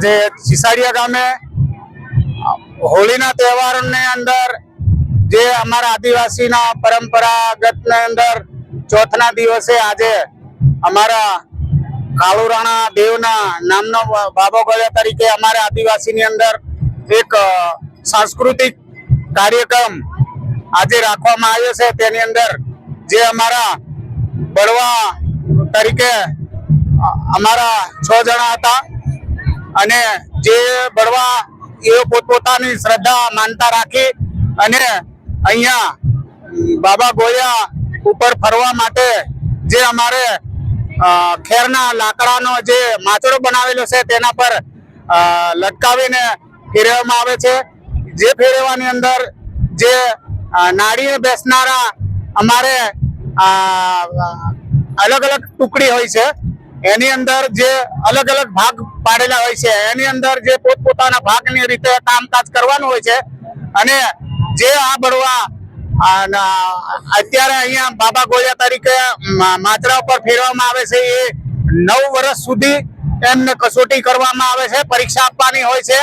જે સિસાડિયા ગામે હોળીના તહેવારોની અંદર જે અમારા આદિવાસીના પરંપરાગત ને અંદર ચોથના દિવસે આજે અમારા કાળુરાણા દેવના નામનો બાબો ગળ્યા તરીકે અમારા આદિવાસીની અંદર એક સાંસ્કૃતિક કાર્યક્રમ આજે રાખવામાં આવ્યો છે। તેની અંદર જે અમારા બળવા તરીકે અમારા 6 જણા હતા અને જે બળવા એ પોતપોતાની શ્રદ્ધા માનતા રાખી અને અહીંયા બાબા ગોળિયા ઉપર ફરવા માટે જે અમારે ખેરના લાકડાનો જે માચડો બનાવેલો છે તેના પર લટકાવીને ફેરવવામાં આવે છે। જે ફેરવવાની અંદર જે નાળીએ બેસનારા અમારે અલગ અલગ ટુકડી હોય છે, એની અંદર જે અલગ અલગ ભાગ પાડેલા હોય છે, એની અંદર જે પોતપોતાના ભાગની રીતે કામકાજ કરવાનું હોય છે અને જે આ બળવા અત્યારે અહીંયા બાબા ગોળિયા તરીકે માચડા ઉપર ફેરવામાં આવે છે એ 9 વર્ષ સુધી એમને કસોટી કરવામાં આવે છે, પરીક્ષા આપવાની હોય છે।